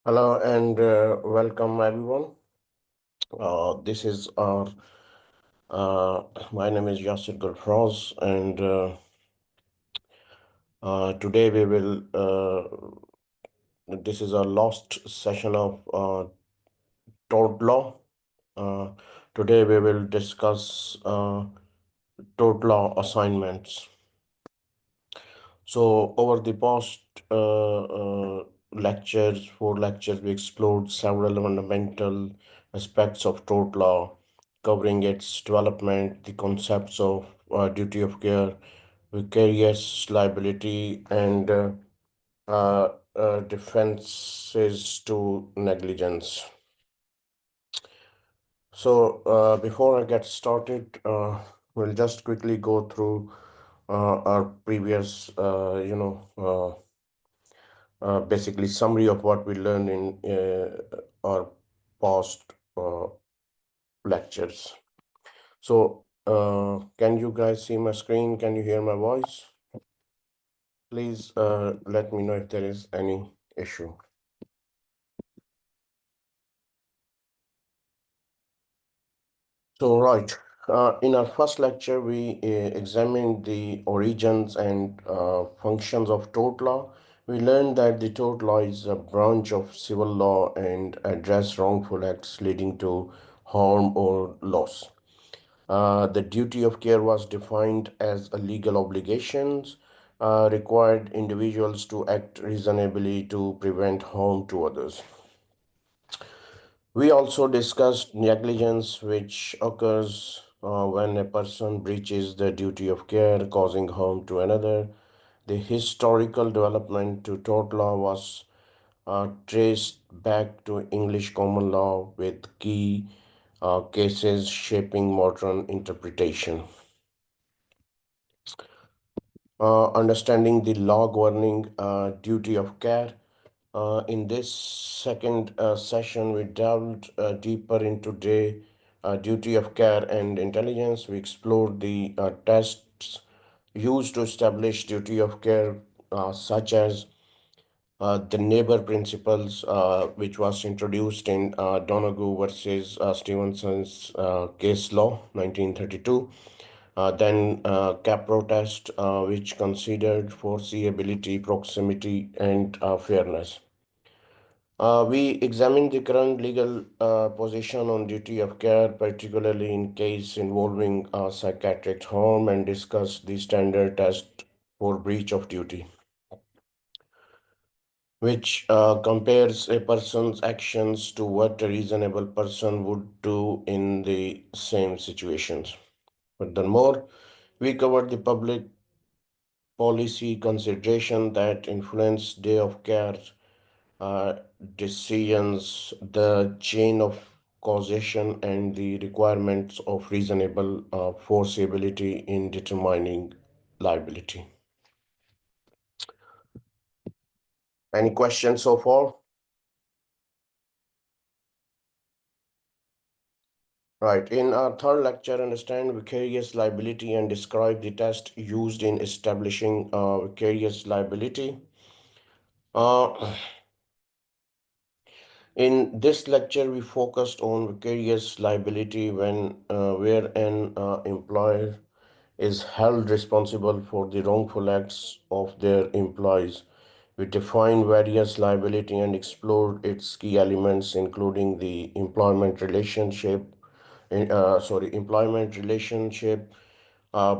Hello and welcome everyone. This is our my name is Yasir Gulfraz, and today we will this is our last session of tort law. Uh, Today we will discuss tort law assignments. So over the past four lectures, we explored several fundamental aspects of tort law, covering its development, the concepts of duty of care, vicarious liability, and defenses to negligence. So before I get started, we'll just quickly go through our previous, basically summary of what we learned in our past lectures. So, can you guys see my screen? Can you hear my voice? Please let me know if there is any issue. So, right, in our first lecture, we examined the origins and functions of tort law. We learned that the tort law is a branch of civil law and address wrongful acts leading to harm or loss. The duty of care was defined as a legal obligations required individuals to act reasonably to prevent harm to others. We also discussed negligence, which occurs when a person breaches the duty of care, causing harm to another. The historical development to tort law was traced back to English common law with key cases shaping modern interpretation. Understanding the law governing duty of care. In this second session, we delved deeper into the duty of care and intelligence. We explored the tests used to establish duty of care, such as the neighbor principles, which was introduced in Donoghue versus Stevenson's case law, 1932. Then CAPRO test, which considered foreseeability, proximity, and fairness. We examined the current legal position on duty of care, particularly in case involving psychiatric harm, and discussed the standard test for breach of duty, which compares a person's actions to what a reasonable person would do in the same situations. Furthermore, we covered the public policy consideration that influence day of care uh, decisions, the chain of causation, and the requirements of reasonable foreseeability in determining liability. Any questions so far? Right. In our third lecture, understand vicarious liability and describe the test used in establishing vicarious liability. Uh, In this lecture, we focused on vicarious liability where an employer is held responsible for the wrongful acts of their employees. We defined various liability and explored its key elements, including the employment relationship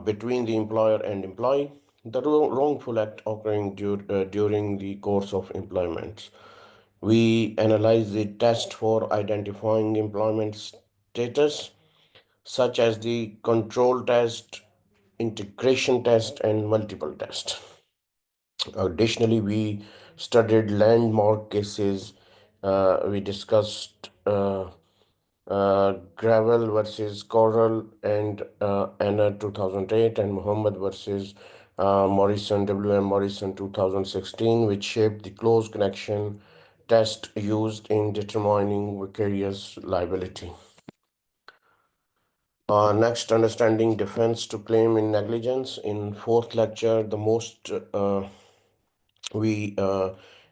between the employer and employee, the wrongful act occurring during the course of employment. We analyze the test for identifying employment status, such as the control test, integration test, and multiple test. Additionally, we studied landmark cases. We discussed Gravel versus Coral and Anna 2008 and Muhammad versus Morrison, WM Morrison 2016, which shaped the close connection test used in determining vicarious liability. Next, understanding defense to claim in negligence. In fourth lecture, the most we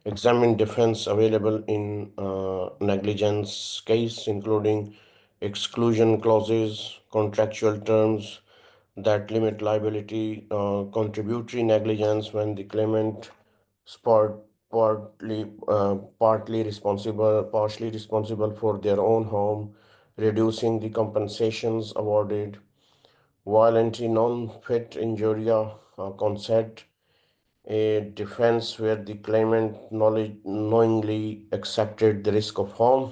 examine defense available in negligence case, including exclusion clauses, contractual terms that limit liability, contributory negligence when the claimant is partially responsible for their own harm, reducing the compensations awarded, voluntary non-fit injuria consent, a defense where the claimant knowingly accepted the risk of harm,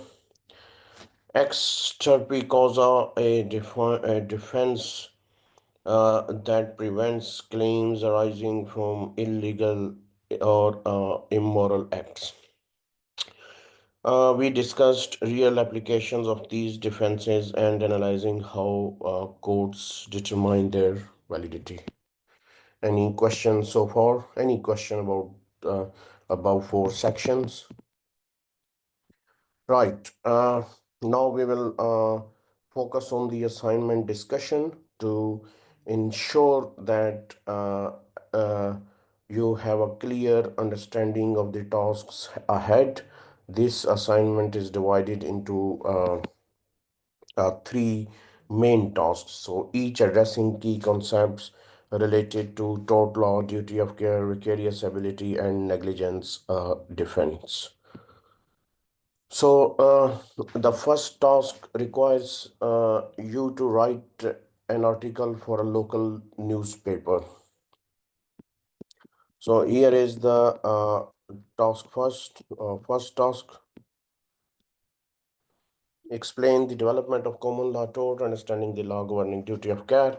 extirpe causa, a defense that prevents claims arising from illegal or immoral acts. We discussed real applications of these defenses and analyzing how courts determine their validity. Any questions so far? Any question about above four sections? Right. Now we will focus on the assignment discussion to ensure that you have a clear understanding of the tasks ahead. This assignment is divided into three main tasks. So each addressing key concepts related to tort law, duty of care, vicarious ability, and negligence defense. So the first task requires you to write an article for a local newspaper. So here is the task first. First task: explain the development of common law tort, understanding the law governing duty of care.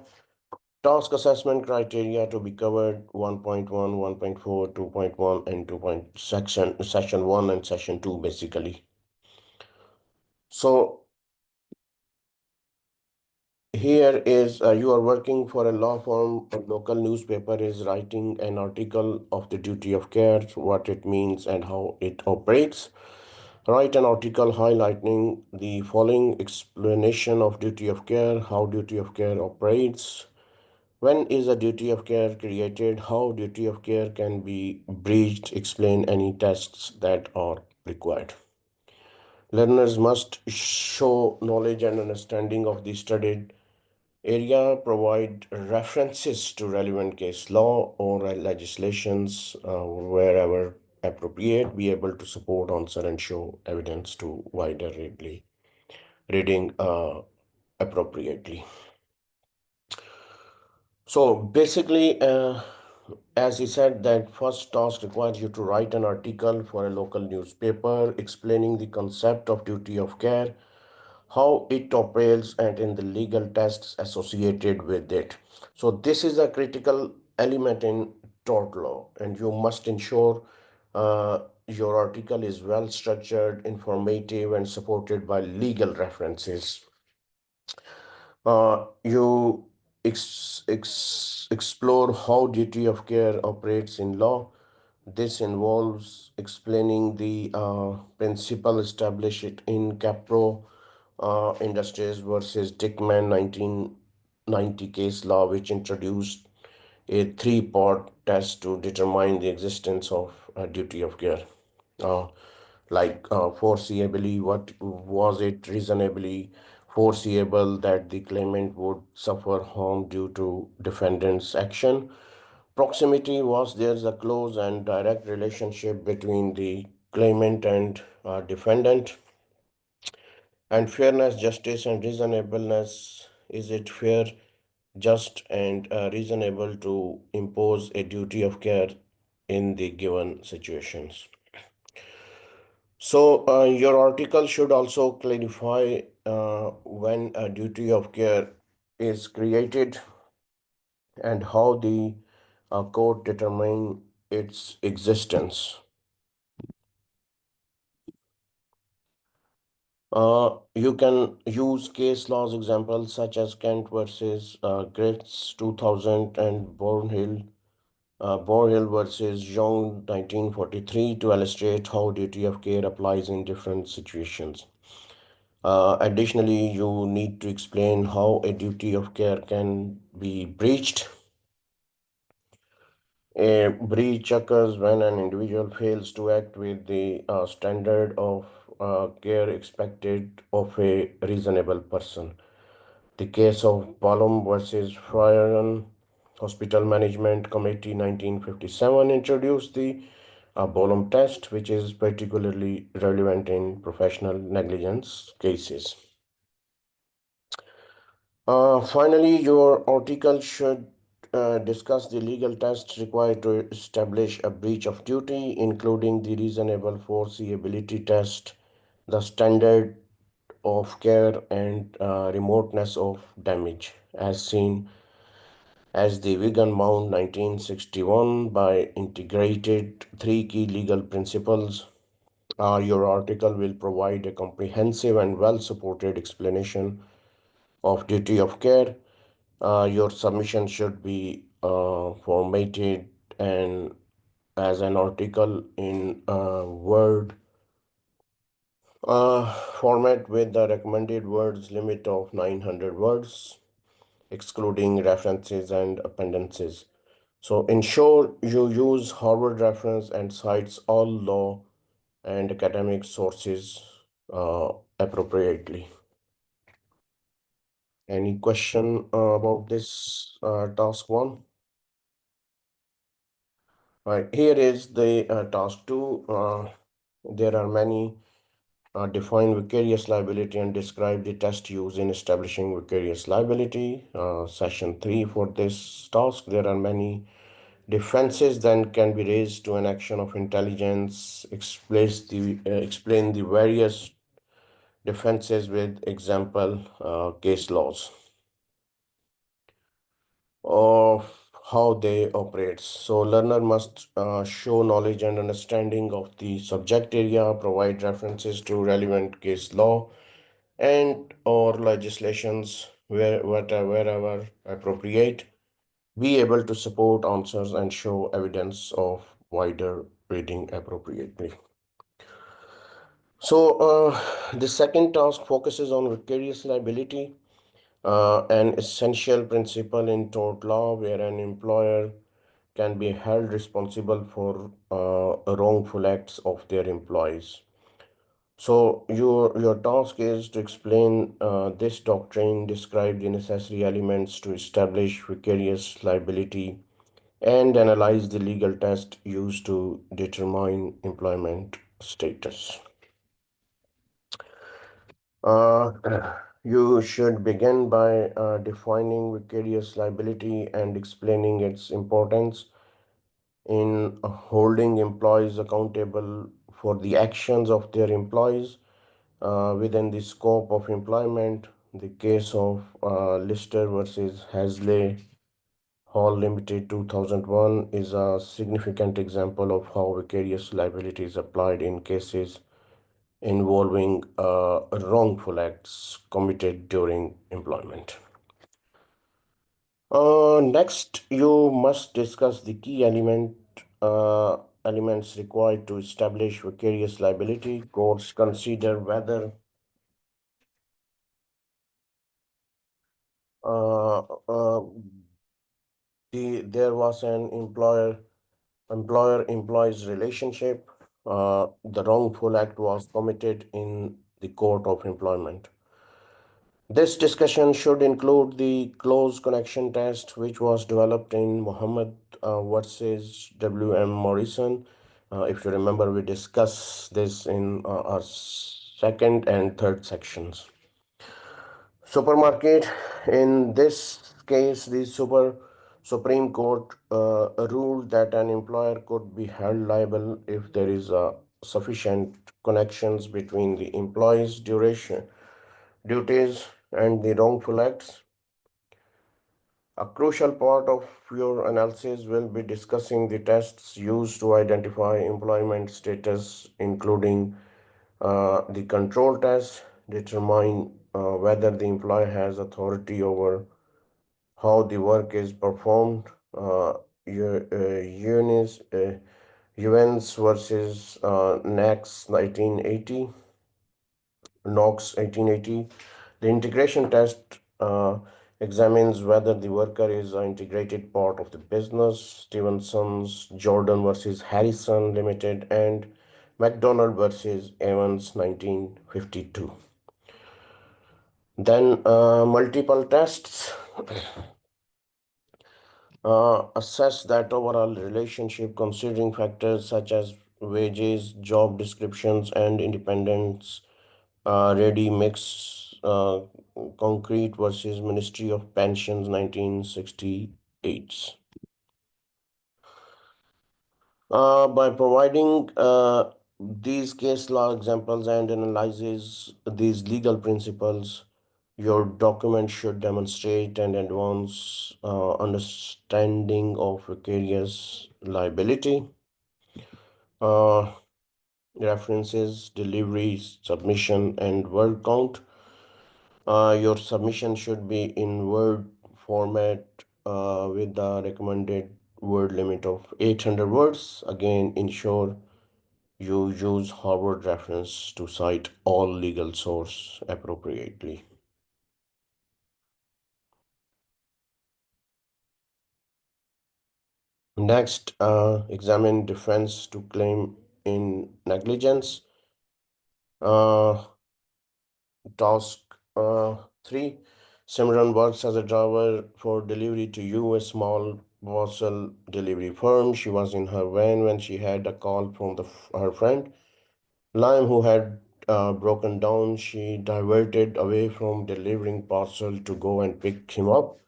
Task assessment criteria to be covered: 1.1, 1.4, 2.1, and 2. Section 1 and section 2 basically. So here is you are working for a law firm, a local newspaper is writing an article of the duty of care, what it means and how it operates. Write an article highlighting the following explanation of duty of care: how duty of care operates, when is a duty of care created, how duty of care can be breached, explain any tests that are required. Learners must show knowledge and understanding of the studied area, provide references to relevant case law or legislations wherever appropriate, be able to support, answer, and show evidence to wider reading appropriately. So basically, as he said, that first task requires you to write an article for a local newspaper explaining the concept of duty of care, how it operates, and in the legal tests associated with it. So this is a critical element in tort law, and you must ensure your article is well structured, informative, and supported by legal references. You explore how duty of care operates in law. This involves explaining the principle established in Capro Industries versus Dickman 1990 case law, which introduced a three-part test to determine the existence of duty of care. Uh, Foreseeably, what was it reasonably foreseeable that the claimant would suffer harm due to defendant's action? Proximity, was there a close and direct relationship between the claimant and defendant? And fairness, justice, and reasonableness, is it fair, just, and reasonable to impose a duty of care in the given situations? So, your article should also clarify when a duty of care is created and how the court determine its existence. You can use case laws examples such as Kent versus Griffiths 2000 and Borhill versus Young 1943 to illustrate how duty of care applies in different situations. Additionally, you need to explain how a duty of care can be breached. A breach occurs when an individual fails to act with the standard of care expected of a reasonable person. The case of Palom versus Fryeron Hospital Management Committee 1957 introduced the Bolam test, which is particularly relevant in professional negligence cases. Finally, your article should discuss the legal tests required to establish a breach of duty, including the reasonable foreseeability test, the standard of care, and remoteness of damage, as seen as the Wigan Mount 1961 by integrated three key legal principles. Your article will provide a comprehensive and well supported explanation of duty of care. Your submission should be formatted and as an article in Word format with the recommended words limit of 900 words, excluding references and appendices. So ensure you use Harvard reference and cites all law and academic sources appropriately. Any question about this task one? Right, here is the task two. There are many define vicarious liability and describe the test used in establishing vicarious liability. Session three for this task. There are many defenses that can be raised to an action of intelligence. Explain the various defenses with example case laws of how they operate. So learner must show knowledge and understanding of the subject area, provide references to relevant case law and or legislations wherever appropriate, be able to support answers and show evidence of wider reading appropriately. So the second task focuses on vicarious liability, an essential principle in tort law where an employer can be held responsible for wrongful acts of their employees. So your task is to explain this doctrine, describe the necessary elements to establish vicarious liability, and analyze the legal test used to determine employment status. Uh, you should begin by defining vicarious liability and explaining its importance in holding employees accountable for the actions of their employees within the scope of employment. The case of Lister versus Hasley Hall Limited 2001 is a significant example of how vicarious liability is applied in cases involving wrongful acts committed during employment. Next, you must discuss the key elements required to establish vicarious liability. Courts consider whether uh, uh, there was an employer-employees relationship. The wrongful act was committed in the court of employment. This discussion should include the close connection test, which was developed in Muhammad versus W.M. Morrison. If you remember, we discussed this in our second and third sections. Supermarket. In this case, the Supreme Court ruled that an employer could be held liable if there is a sufficient connections between the employee's duties and the wrongful acts. A crucial part of your analysis will be discussing the tests used to identify employment status, including the control test, determine whether the employer has authority over how the work is performed. Unis, UNs versus NACS 1980, Knox 1880. The integration test examines whether the worker is an integrated part of the business. Stevenson's Jordan versus Harrison Limited and McDonald versus Evans 1952. Then multiple tests assess that overall relationship considering factors such as wages, job descriptions, and independence. Ready Mix Concrete versus Ministry of Pensions 1968. By providing these case law examples and analyzes these legal principles, your document should demonstrate and advance understanding of vicarious liability, uh, references, deliveries, submission, and word count. Your submission should be in Word format with the recommended word limit of 800 words. Again, ensure you use Harvard reference to cite all legal source appropriately. Next, examine defense to claim in negligence. Uh, Task 3. Simran works as a driver for delivery to you, a small parcel delivery firm. She was in her van when she had a call from her friend, Lime, who had broken down. She diverted away from delivering parcel to go and pick him up.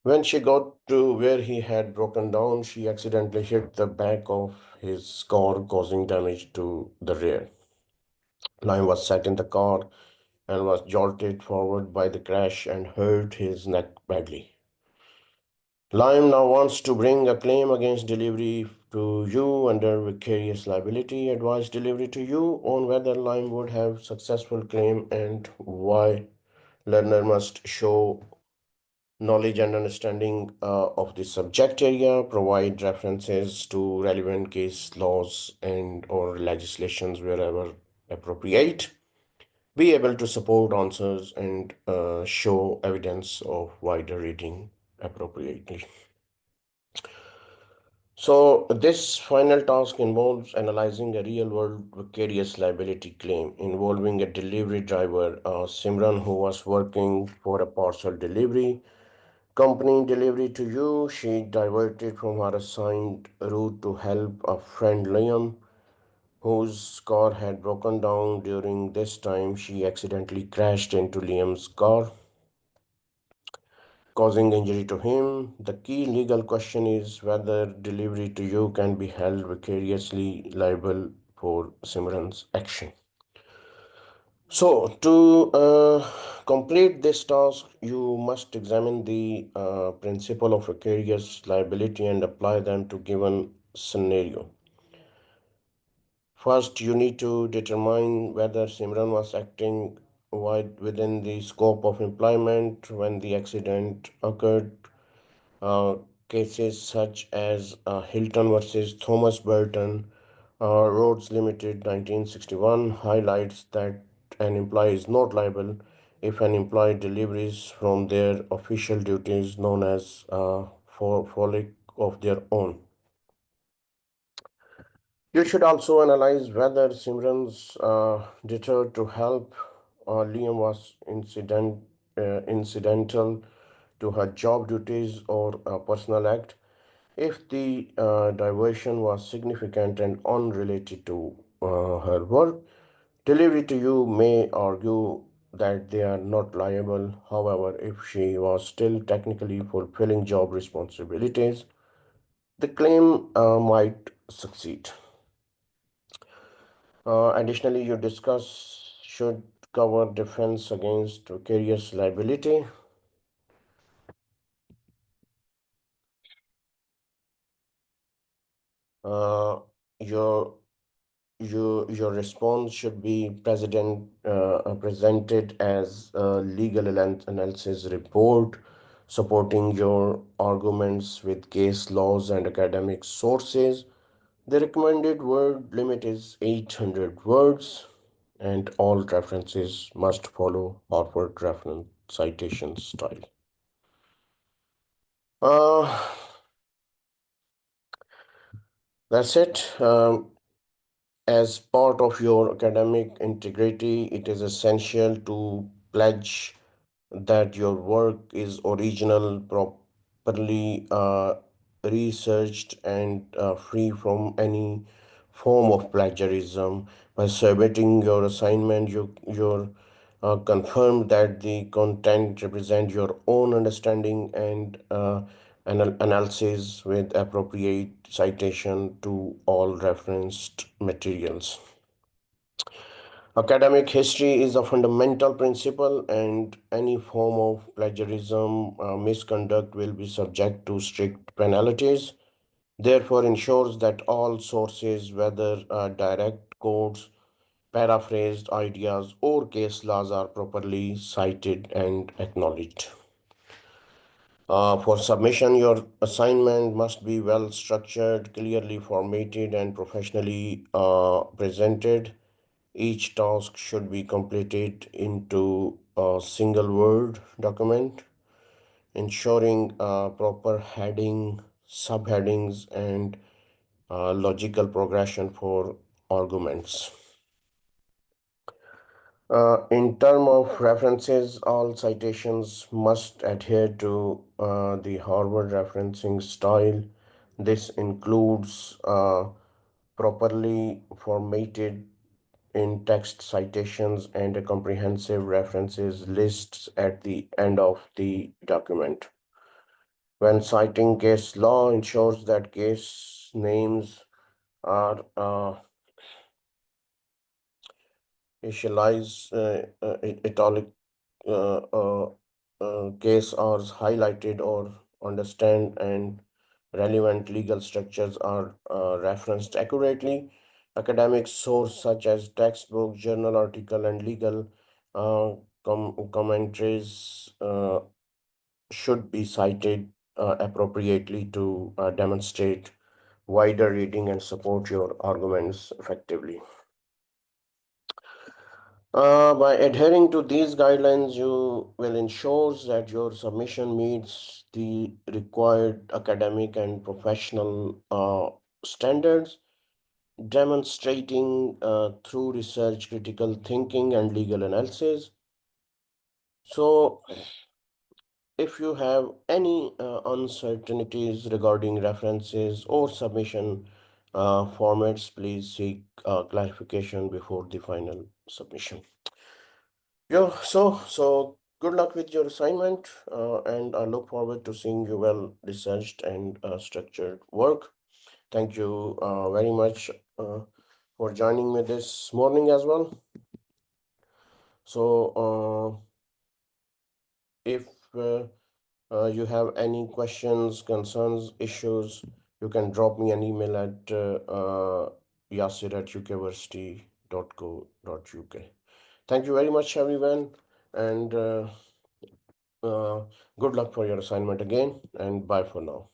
When she got to where he had broken down, she accidentally hit the back of his car, causing damage to the rear. Lime was sat in the car and was jolted forward by the crash and hurt his neck badly. Lime now wants to bring a claim against delivery to you under vicarious liability. Advise delivery to you on whether Lime would have successful claim and why. Learner must show knowledge and understanding of the subject area, provide references to relevant case laws and or legislations wherever appropriate, be able to support answers and show evidence of wider reading appropriately. So, this final task involves analyzing a real world vicarious liability claim involving a delivery driver, Simran, who was working for a parcel delivery company delivery to you. She diverted from her assigned route to help a friend, Liam, whose car had broken down. During this time, she accidentally crashed into Liam's car, causing injury to him. The key legal question is whether delivery to you can be held vicariously liable for Simran's action. So, to complete this task, you must examine the principle of vicarious liability and apply them to given scenario. First, you need to determine whether Simran was acting within the scope of employment when the accident occurred. Uh, Cases such as Hilton versus Thomas Burton, Roads Limited 1961 highlights that an employee is not liable if an employee delivers from their official duties known as for frolic of their own. You should also analyze whether Simran's deter to help Liam was incidental to her job duties or a personal act. If the diversion was significant and unrelated to her work, delivery to you may argue that they are not liable. However, if she was still technically fulfilling job responsibilities, the claim might succeed. Additionally, you discuss should cover defense against vicarious liability. Uh, your your response should be presented as a legal analysis report supporting your arguments with case laws and academic sources. The recommended word limit is 800 words, and all references must follow Harvard reference citation style. Uh, that's it. As part of your academic integrity, it is essential to pledge that your work is original, properly researched, and free from any form of plagiarism. By submitting your assignment, you're confirmed that the content represent your own understanding and analysis with appropriate citation to all referenced materials. Academic history is a fundamental principle, and any form of plagiarism misconduct will be subject to strict penalties. Therefore, ensures that all sources, whether direct quotes, paraphrased ideas, or case laws, are properly cited and acknowledged. For submission, your assignment must be well structured, clearly formatted, and professionally presented. Each task should be completed into a single Word document, ensuring proper heading, subheadings, and logical progression for arguments. In terms of references, all citations must adhere to the Harvard referencing style. This includes properly formatted in text citations and a comprehensive references lists at the end of the document. When citing case law, ensures that case names are italic, uh, uh, case are highlighted or understand, and relevant legal structures are referenced accurately. Academic source such as textbook, journal article, and legal uh, commentaries should be cited appropriately to demonstrate wider reading and support your arguments effectively. By adhering to these guidelines, you will ensure that your submission meets the required academic and professional standards, demonstrating through research, critical thinking, and legal analysis. So, if you have any uncertainties regarding references or submission formats, please seek clarification before the final submission. Yeah, so good luck with your assignment, and I look forward to seeing you well researched and structured work. Thank you very much for joining me this morning as well. So, if you have any questions, concerns, issues, you can drop me an email at yasir@ukversity.co.uk. Thank you very much, everyone, and uh, good luck for your assignment again, and bye for now.